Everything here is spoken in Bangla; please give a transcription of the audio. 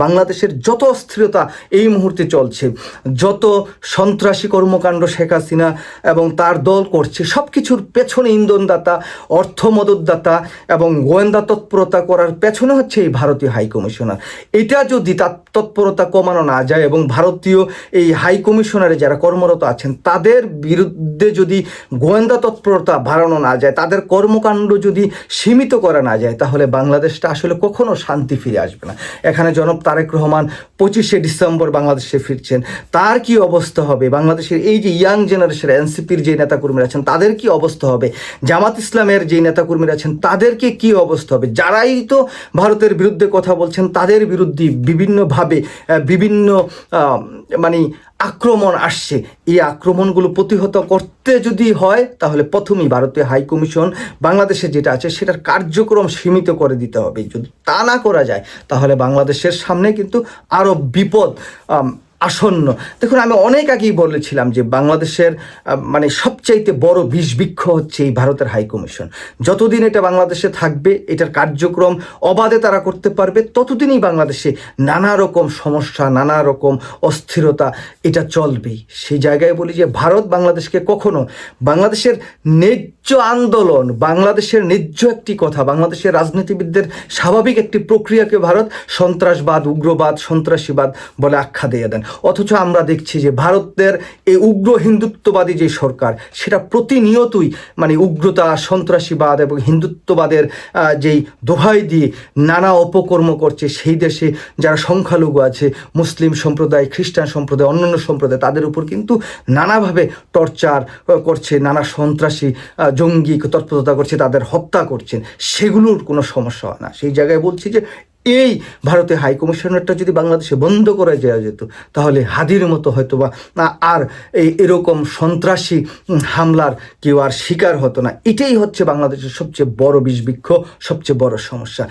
বাংলাদেশের যত অস্থিরতা এই মুহূর্তে চলছে, যত সন্ত্রাসী কর্মকাণ্ড শেখ হাসিনা এবং তার দল করছে, সব কিছুর পেছনে ইন্ধনদাতা, অর্থ মদতদাতা এবং গোয়েন্দা তৎপরতা করার পেছনে হচ্ছে এই ভারতীয় হাইকমিশনার। এটা যদি তার তৎপরতা কমানো না যায় এবং ভারতীয় এই হাইকমিশনারে যারা কর্মরত আছেন তাদের বিরুদ্ধে যদি গোয়েন্দা তৎপরতা বাড়ানো না যায়, তাদের কর্মকাণ্ড যদি সীমিত করা না যায়, তাহলে বাংলাদেশটা আসলে কখনো শান্তি ফিরে আসবে না। এখানে জনাব তারেক রহমান 25শে ডিসেম্বর বাংলাদেশে ফিরছেন, তার কি অবস্থা হবে? বাংলাদেশের এই যে ইয়াং জেনারেশন এনসিপির যে নেতাকর্মীরা আছেন তাদের কি অবস্থা হবে? জামাত ইসলামের যে নেতাকর্মীরা আছেন তাদেরকে কি অবস্থা হবে? যারাই তো ভারতের বিরুদ্ধে কথা বলছেন তাদের বিরুদ্ধে বিভিন্নভাবে বিভিন্ন মানে আক্রমণ আসছে। এই আক্রমণগুলো প্রতিহত করতে যদি হয় তাহলে প্রথমেই ভারতীয় হাইকমিশন বাংলাদেশে যেটা আছে সেটার কার্যক্রম সীমিত করে দিতে হবে। যদি তা না করা যায় তাহলে বাংলাদেশের সামনে কিন্তু আরও বিপদ আসন্ন। দেখুন, আমি অনেক আগেই বলেছিলাম যে বাংলাদেশের মানে সবচাইতে বড় বিষবৃক্ষ হচ্ছে এই ভারতের হাইকমিশন। যতদিন এটা বাংলাদেশে থাকবে, এটার কার্যক্রম অবাধে তারা করতে পারবে, ততদিনই বাংলাদেশে নানা রকম সমস্যা, নানা রকম অস্থিরতা এটা চলবেই। সেই জায়গায় বলি যে ভারত বাংলাদেশকে কখনো বাংলাদেশের ন্যায্য আন্দোলন, বাংলাদেশের ন্যায্য একটি কথা, বাংলাদেশের রাজনীতিবিদদের স্বাভাবিক একটি প্রক্রিয়াকে ভারত সন্ত্রাসবাদ, উগ্রবাদ, সন্ত্রাসীবাদ বলে আখ্যা দিয়ে দেন। অথচ আমরা দেখছি যে ভারতের এই উগ্র হিন্দুত্ববাদী যে সরকার, সেটা প্রতিনিয়তই মানে উগ্রতা, সন্ত্রাসীবাদ এবং হিন্দুত্ববাদের যেই দোহাই দিয়ে নানা অপকর্ম করছে। সেই দেশে যারা সংখ্যালঘু আছে, মুসলিম সম্প্রদায়, খ্রিস্টান সম্প্রদায়, অন্যান্য সম্প্রদায়, তাদের উপর কিন্তু নানাভাবে টর্চার করছে, নানা সন্ত্রাসী জঙ্গি তৎপরতা করছে, তাদের হত্যা করছেন। সেগুলোর কোনো সমস্যা হয় না। সেই জায়গায় বলছি যে এই ভারতীয় হাইকমিশনারটা যদি বাংলাদেশে বন্ধ করে দেওয়া যেত তাহলে হাদির মতো হয়তো বা আর এরকম সন্ত্রাসী হামলার কেউ আর শিকার হতো না। এটাই হচ্ছে বাংলাদেশের সবচেয়ে বড় বিষবৃক্ষ, সবচেয়ে বড় সমস্যা।